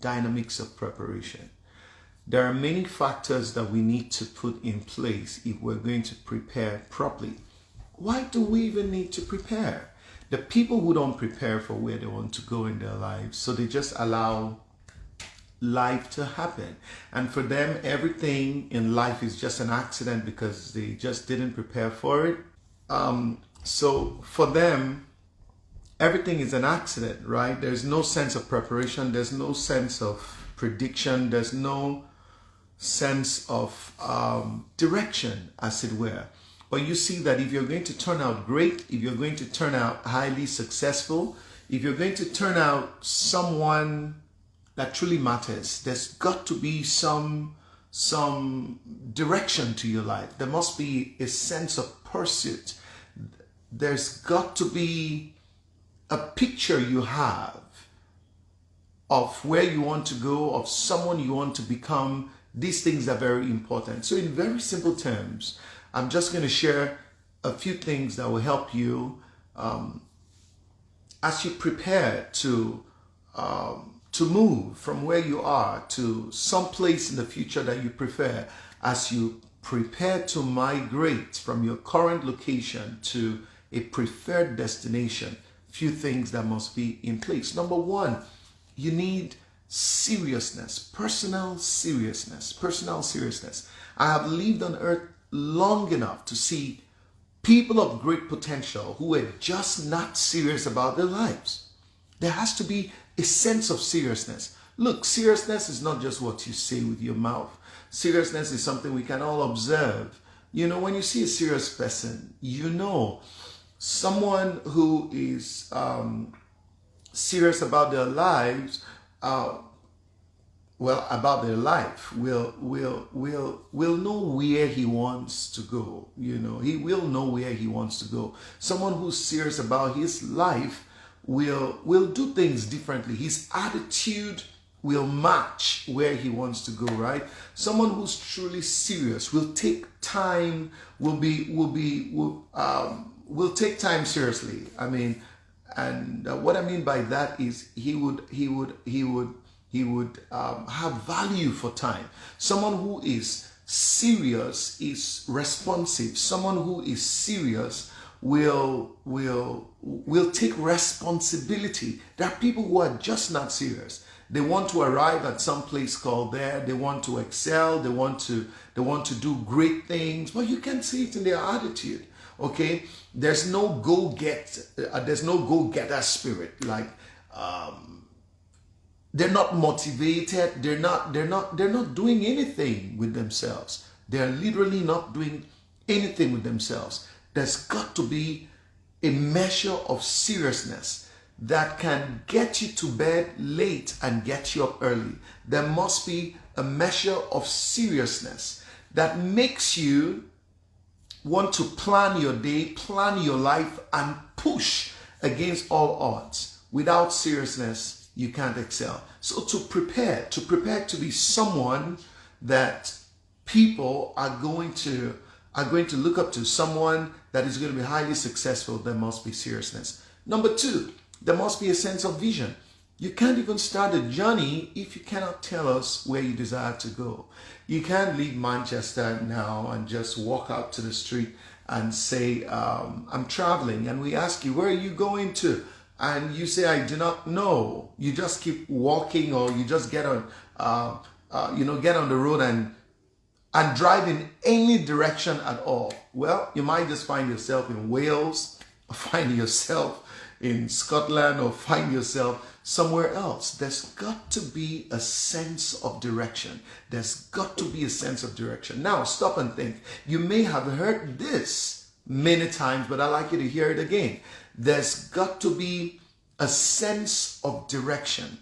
dynamics of preparation. There are many factors that we need to put in place if we're going to prepare properly. Why do we even need to prepare? The people who don't prepare for where they want to go in their lives, so they just allow life to happen. And for them, everything in life is just an accident because they just didn't prepare for it. So for them, everything is an accident, right? There's no sense of preparation. There's no sense of prediction. There's no sense of direction, as it were. But you see that if you're going to turn out great, if you're going to turn out highly successful, if you're going to turn out someone that truly matters, there's got to be some direction to your life. There must be a sense of pursuit. There's got to be a picture you have of where you want to go, of someone you want to become. These things are very important. So in very simple terms, I'm just going to share a few things that will help you as you prepare to move from where you are to some place in the future that you prefer, as you prepare to migrate from your current location to a preferred destination. Few things that must be in place. Number one, you need seriousness, personal seriousness. I have lived on earth long enough to see people of great potential who are just not serious about their lives. There has to be a sense of seriousness. Look, seriousness is not just what you say with your mouth. Seriousness is something we can all observe. You know, when you see a serious person, you know someone who is serious about their lives, about their life, will know where he wants to go. You know, he will know where he wants to go. Someone who's serious about his life will do things differently. His attitude will match where he wants to go, right? Someone who's truly serious will take time, will take time seriously. I mean, and what I mean by that is he would have value for time. Someone who is serious is responsive. Someone who is serious will take responsibility. There are people who are just not serious. They want to arrive at some place called there. They want to excel. They want to do great things, but you can see it in their attitude. Okay, there's no go-getter spirit. Like they're not motivated. They're not doing anything with themselves. They're literally not doing anything with themselves. There's got to be a measure of seriousness that can get you to bed late and get you up early. There must be a measure of seriousness that makes you want to plan your day, plan your life, and push against all odds. Without seriousness, you can't excel. So to prepare to be someone that people are going to look up to, someone that is going to be highly successful, there must be seriousness. Number two, there must be a sense of vision. You can't even start a journey if you cannot tell us where you desire to go. You can't leave Manchester now and just walk out to the street and say, I'm traveling. And we ask you, where are you going to? And you say, I do not know. You just keep walking, or you just get on the road and drive in any direction at all. Well, you might just find yourself in Wales, or find yourself in Scotland, or find yourself somewhere else. There's got to be a sense of direction. There's got to be a sense of direction. Now, stop and think. You may have heard this many times, but I'd like you to hear it again. There's got to be a sense of direction.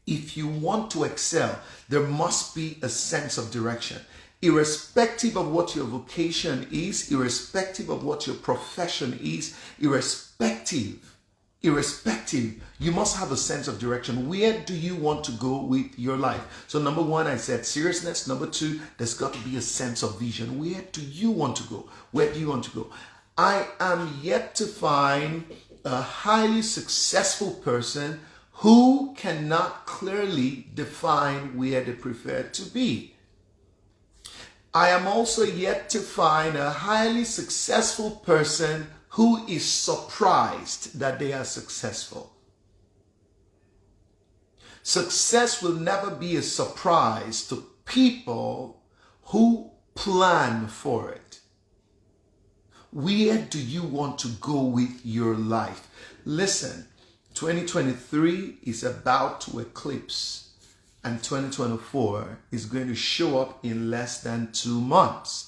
If you want to excel, there must be a sense of direction. Irrespective of what your vocation is, irrespective of what your profession is, irrespective, you must have a sense of direction. Where do you want to go with your life? So number one, I said seriousness. Number two, there's got to be a sense of vision. Where do you want to go? Where do you want to go? I am yet to find a highly successful person who cannot clearly define where they prefer to be. I am also yet to find a highly successful person who is surprised that they are successful. Success will never be a surprise to people who plan for it. Where do you want to go with your life? Listen, 2023 is about to eclipse, and 2024 is going to show up in less than 2 months.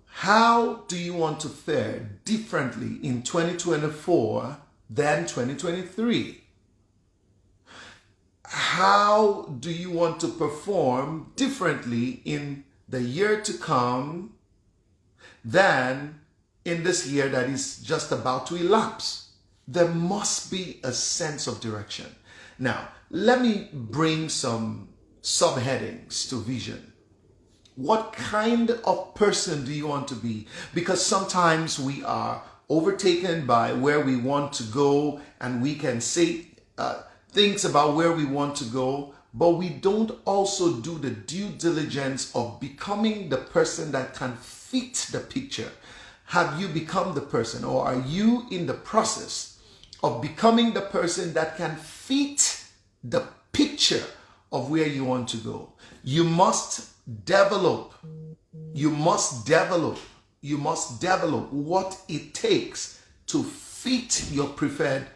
How do you want to fare differently in 2024 than 2023? How do you want to perform differently in the year to come than in this year that is just about to elapse? There must be a sense of direction. Now, let me bring some subheadings to vision. What kind of person do you want to be? Because sometimes we are overtaken by where we want to go, and we can say things about where we want to go, but we don't also do the due diligence of becoming the person that can fit the picture. Have you become the person, or are you in the process of becoming the person that can fit the picture of where you want to go? You must develop what it takes to fit your preferred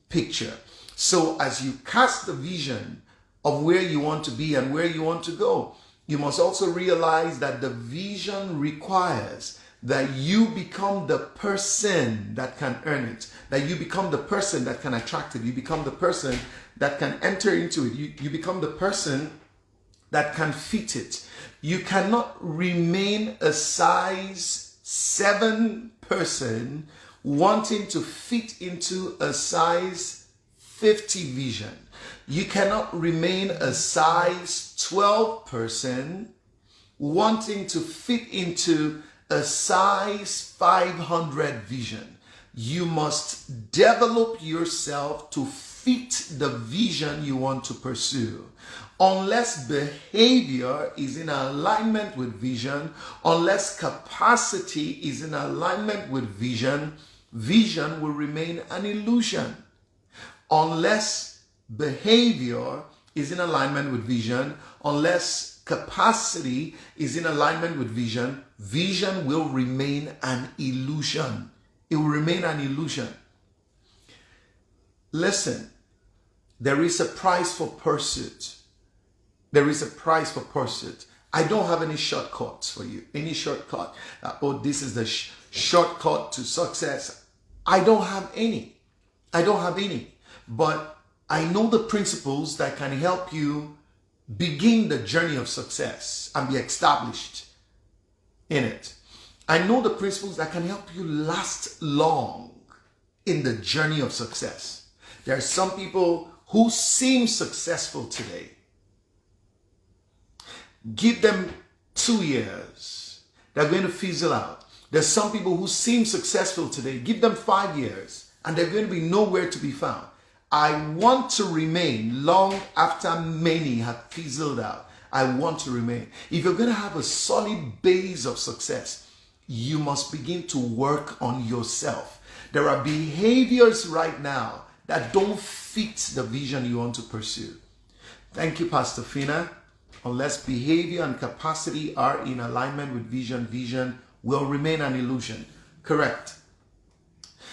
picture. So as you cast the vision of where you want to be and where you want to go, you must also realize that the vision requires that you become the person that can earn it, that you become the person that can attract it, you become the person that can enter into it, you become the person that can fit it. You cannot remain a size 7 person wanting to fit into a size 50 vision. You cannot remain a size 12 person wanting to fit into a size 500 vision. You must develop yourself to fit the vision you want to pursue. Unless behavior is in alignment with vision, unless capacity is in alignment with vision, vision will remain an illusion. Unless behavior is in alignment with vision, unless capacity is in alignment with vision, vision will remain an illusion. It will remain an illusion. Listen, there is a price for pursuit. There is a price for pursuit. I don't have any shortcuts for you. Any shortcut. This is the shortcut to success. I don't have any. But I know the principles that can help you begin the journey of success and be established in it. I know the principles that can help you last long in the journey of success. There are some people who seem successful today. Give them 2 years. They're going to fizzle out. There's some people who seem successful today. Give them 5 years and they're going to be nowhere to be found. I want to remain long after many have fizzled out. I want to remain. If you're going to have a solid base of success, you must begin to work on yourself. There are behaviors right now that don't fit the vision you want to pursue. Thank you, Pastor Fina. Unless behavior and capacity are in alignment with vision, vision will remain an illusion. Correct.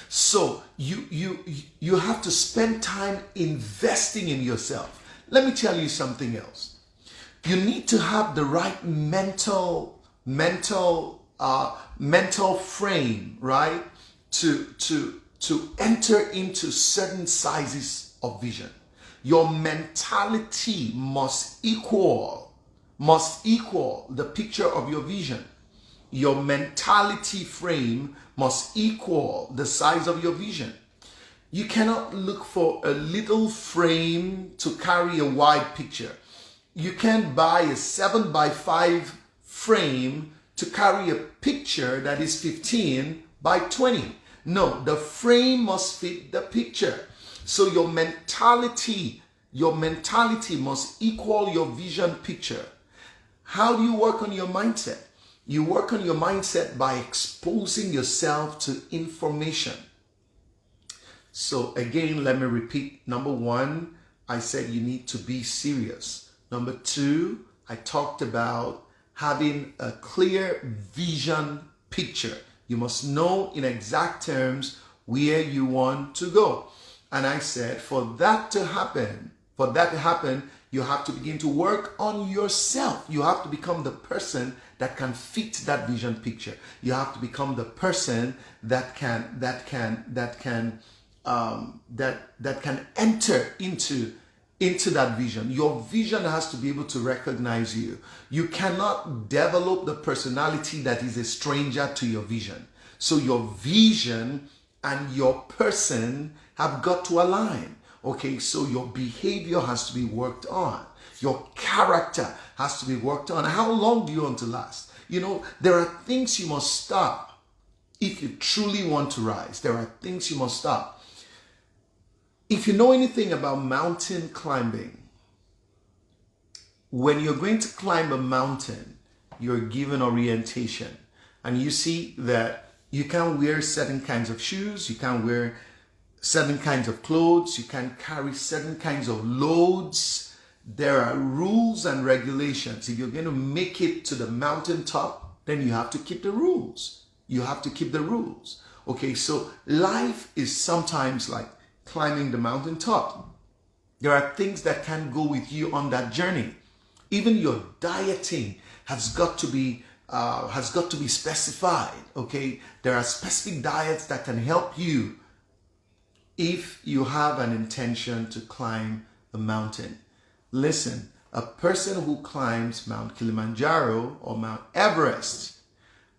So you have to spend time investing in yourself. Let me tell you something else. You need to have the right mental frame, right? To enter into certain sizes of vision. Your mentality must equal the picture of your vision. Your mentality frame must equal the size of your vision. You cannot look for a little frame to carry a wide picture. You can't buy a 7x5 frame to carry a picture that is 15 by 20. No, the frame must fit the picture. So your mentality must equal your vision picture. How do you work on your mindset? You work on your mindset by exposing yourself to information. So again, let me repeat. Number one, I said you need to be serious. Number two, I talked about having a clear vision picture. You must know in exact terms where you want to go. And I said, for that to happen, you have to begin to work on yourself. You have to become the person that can fit that vision picture. You have to become the person that can enter into that vision. Your vision has to be able to recognize you. You cannot develop the personality that is a stranger to your vision. So your vision and your person have got to align. Okay, so your behavior has to be worked on. Your character has to be worked on. How long do you want to last? You know, there are things you must stop if you truly want to rise. There are things you must stop. If you know anything about mountain climbing, when you're going to climb a mountain, you're given orientation. And you see that you can't wear certain kinds of shoes, you can't wear certain kinds of clothes, you can carry certain kinds of loads. There are rules and regulations. If you're going to make it to the mountaintop, then you have to keep the rules. You have to keep the rules. Okay, so life is sometimes like climbing the mountaintop. There are things that can go with you on that journey. Even your dieting has got to be specified. Okay, there are specific diets that can help you if you have an intention to climb a mountain. Listen, a person who climbs Mount Kilimanjaro or Mount Everest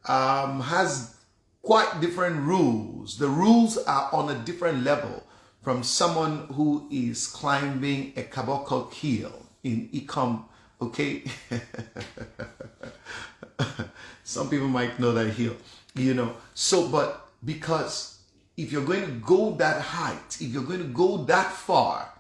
has quite different rules. The rules are on a different level from someone who is climbing a Kabokok hill in Ikom. Okay, some people might know that hill, you know. So, but because if you're going to go that height, if you're going to go that far,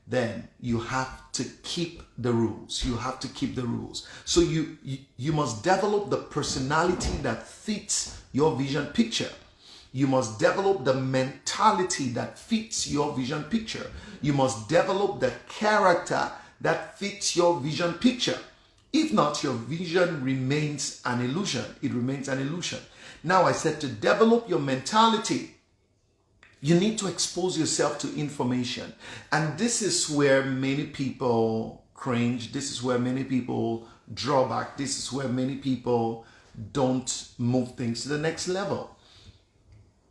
then you have to keep the rules. You have to keep the rules. So you must develop the personality that fits your vision picture. You must develop the mentality that fits your vision picture. You must develop the character that fits your vision picture. If not, your vision remains an illusion. It remains an illusion. Now I said to develop your mentality, you need to expose yourself to information. And this is where many people cringe. This is where many people draw back. This is where many people don't move things to the next level.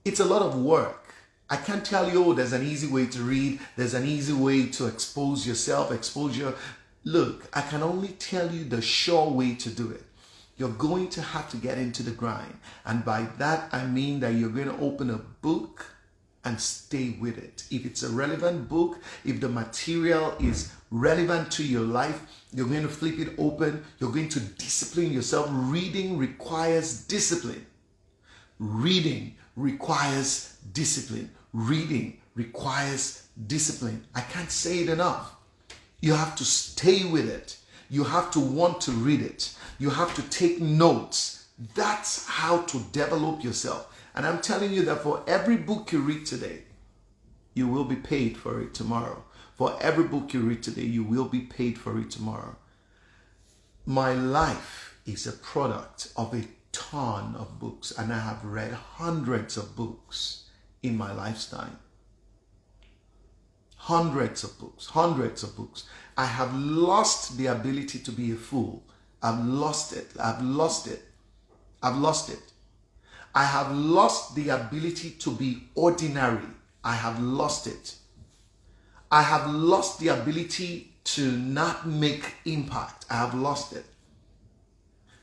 It's a lot of work. I can't tell you, oh, there's an easy way to read. There's an easy way to expose yourself, Look, I can only tell you the sure way to do it. You're going to have to get into the grind. And by that, I mean that you're going to open a book and stay with it. If it's a relevant book, if the material is relevant to your life, you're going to flip it open. You're going to discipline yourself. Reading requires discipline. Reading requires discipline. Reading requires discipline. I can't say it enough. You have to stay with it. You have to want to read it. You have to take notes. That's how to develop yourself. And I'm telling you that for every book you read today, you will be paid for it tomorrow. For every book you read today, you will be paid for it tomorrow. My life is a product of a ton of books, and I have read hundreds of books in my lifetime. Hundreds of books. I have lost the ability to be a fool. I've lost it. I have lost the ability to be ordinary. I have lost it. I have lost the ability to not make impact. I have lost it.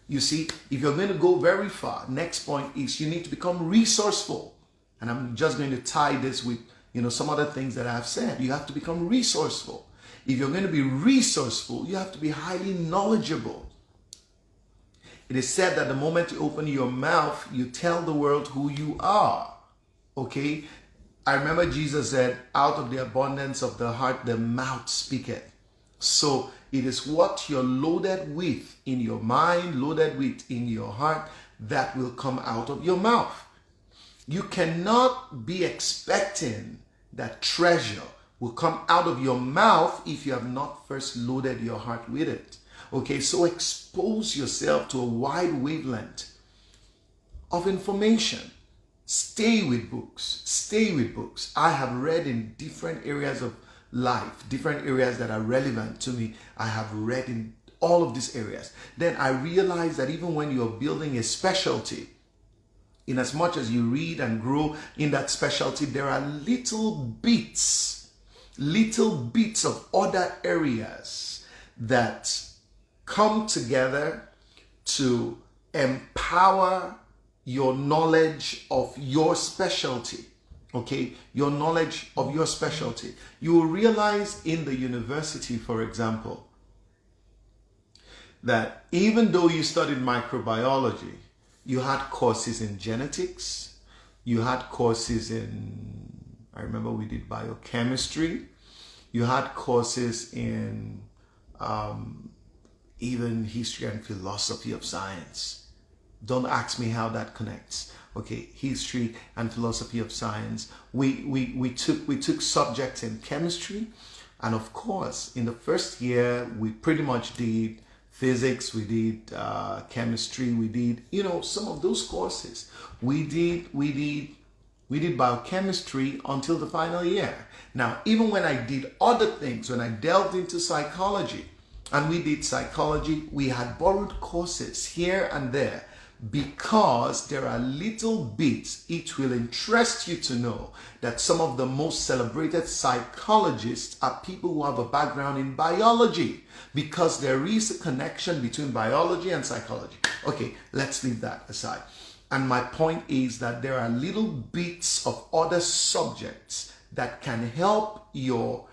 You see, if you're going to go very far, next point is you need to become resourceful. And I'm just going to tie this with some other things that I've said. You have to become resourceful. If you're going to be resourceful, you have to be highly knowledgeable. It is said that the moment you open your mouth, you tell the world who you are. Okay? I remember Jesus said, out of the abundance of the heart, the mouth speaketh. So it is what you're loaded with in your mind, loaded with in your heart, that will come out of your mouth. You cannot be expecting that treasure will come out of your mouth if you have not first loaded your heart with it. Okay, so expose yourself to a wide wavelength of information. Stay with books. Stay with books. I have read in different areas of life, different areas that are relevant to me. I have read in all of these areas. Then I realized that even when you're building a specialty, in as much as you read and grow in that specialty, there are little bits of other areas that come together to empower your knowledge of your specialty. Okay, your knowledge of your specialty. You will realize in the university, for example, that even though you studied microbiology, you had courses in genetics, you had courses in, I remember we did biochemistry, you had courses in even history and philosophy of science. Don't ask me how that connects. Okay, history and philosophy of science. We took subjects in chemistry, and of course, in the first year, we pretty much did physics, we did chemistry, we did, some of those courses. We did biochemistry until the final year. Now, even when I did other things, when I delved into psychology, and we did psychology, we had borrowed courses here and there, because there are little bits. It will interest you to know that some of the most celebrated psychologists are people who have a background in biology, because there is a connection between biology and psychology. Okay, let's leave that aside. And my point is that there are little bits of other subjects that can help your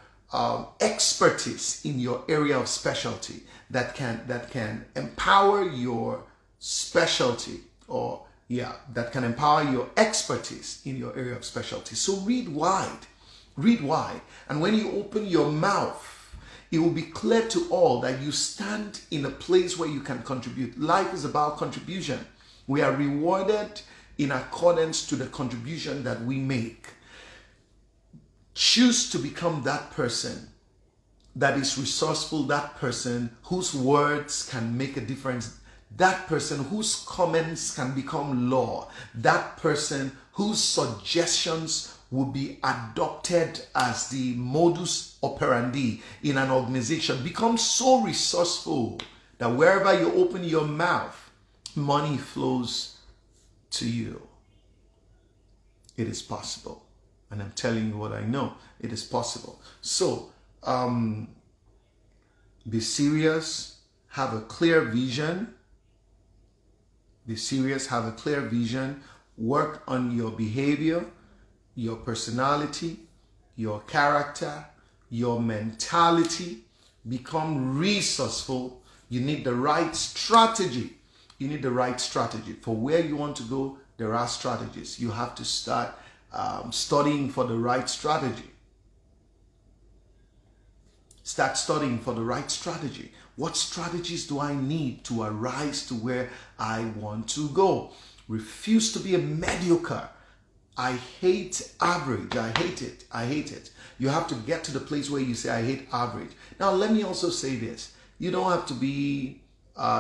expertise in your area of specialty, that can empower your specialty, that can empower your expertise in your area of specialty. So read wide, and when you open your mouth, it will be clear to all that you stand in a place where you can contribute. Life is about contribution. We are rewarded in accordance to the contribution that we make. Choose to become that person that is resourceful, that person whose words can make a difference, that person whose comments can become law, that person whose suggestions will be adopted as the modus operandi in an organization. Become so resourceful that wherever you open your mouth, money flows to you. It is possible. And I'm telling you what I know. It is possible. So, be serious, have a clear vision. Be serious, have a clear vision, work on your behavior, your personality, your character, your mentality. Become resourceful. You need the right strategy. You need the right strategy. For where you want to go, there are strategies. You have to start studying for the right strategy. Start studying for the right strategy. What strategies do I need to arise to where I want to go? Refuse to be a mediocre. I hate average. I hate it. I hate it. You have to get to the place where you say, I hate average. Now, let me also say this. You don't have to be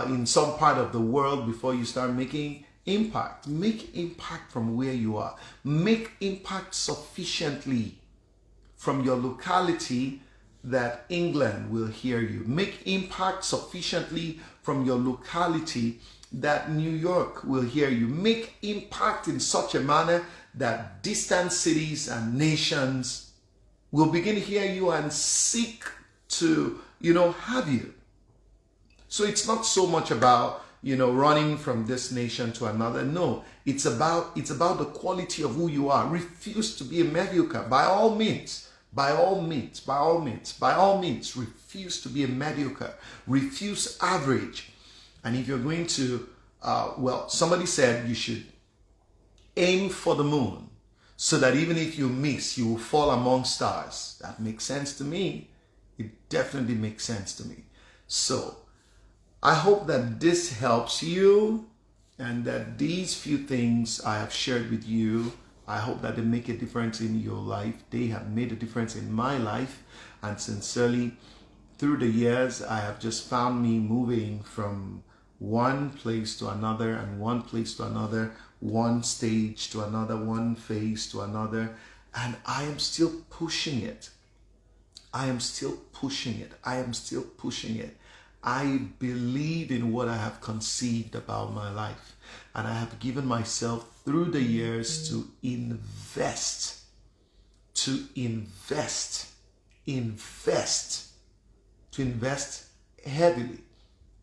in some part of the world before you start making impact. Make impact from where you are. Make impact sufficiently from your locality that England will hear you. Make impact sufficiently from your locality that New York will hear you. Make impact in such a manner that distant cities and nations will begin to hear you and seek to, have you. So it's not so much about, running from this nation to another. No, it's about the quality of who you are. Refuse to be a mediocre. By all means, refuse to be a mediocre. Refuse average. And if you're going to, somebody said you should aim for the moon. so that even if you miss, you will fall among stars. That makes sense to me. It definitely makes sense to me. So I hope that this helps you, and that these few things I have shared with you, I hope that they make a difference in your life. They have made a difference in my life, and sincerely, through the years, I have just found me moving from one place to another, and one place to another, one stage to another, one phase to another, and I am still pushing it. I am still pushing it. I am still pushing it. I believe in what I have conceived about my life, and I have given myself through the years to invest heavily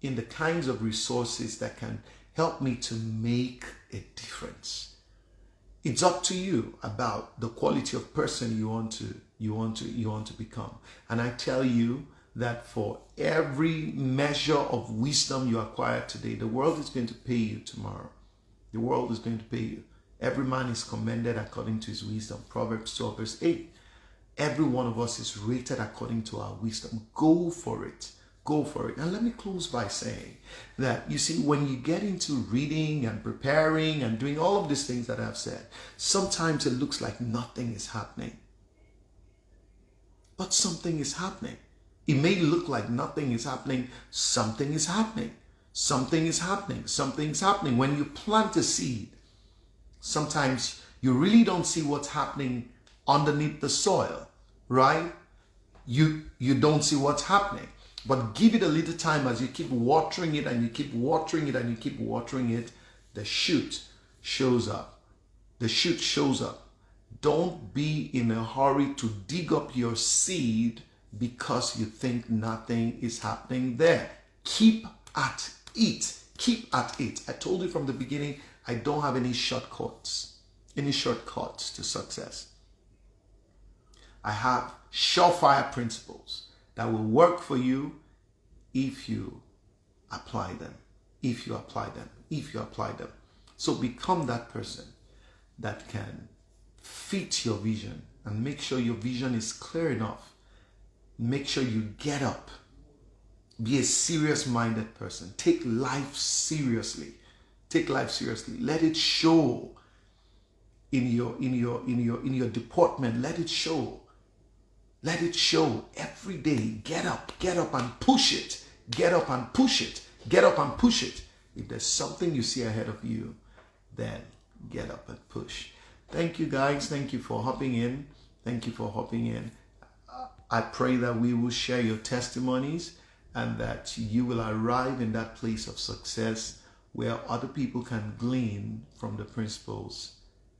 in the kinds of resources that can help me to make a difference. It's up to you about the quality of person you want to become. And I tell you that for every measure of wisdom you acquire today, the world is going to pay you tomorrow. The world is going to pay you. Every man is commended according to his wisdom. Proverbs 12 verse 8. Every one of us is rated according to our wisdom. Go for it. Go for it. And let me close by saying that, you see, when you get into reading and preparing and doing all of these things that I've said, sometimes it looks like nothing is happening. But something is happening. It may look like nothing is happening. Something is happening. Something is happening. Something's happening. When you plant a seed, sometimes you really don't see what's happening underneath the soil, right? You don't see what's happening. But give it a little time. As you keep watering it and you keep watering it and you keep watering it, the shoot shows up. The shoot shows up. Don't be in a hurry to dig up your seed because you think nothing is happening there. Keep at it. Keep at it. I told you from the beginning, I don't have any shortcuts to success. I have surefire principles that will work for you if you apply them. If you apply them. If you apply them. So become that person that can fit your vision and make sure your vision is clear enough. Make sure you get up. Be a serious-minded person. Take life seriously. Take life seriously. Let it show in your deportment. Let it show. Let it show every day. Get up and push it. Get up and push it. Get up and push it. If there's something you see ahead of you, then get up and push. Thank you, guys. Thank you for hopping in. Thank you for hopping in. I pray that we will share your testimonies and that you will arrive in that place of success where other people can glean from the principles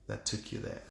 that took you there.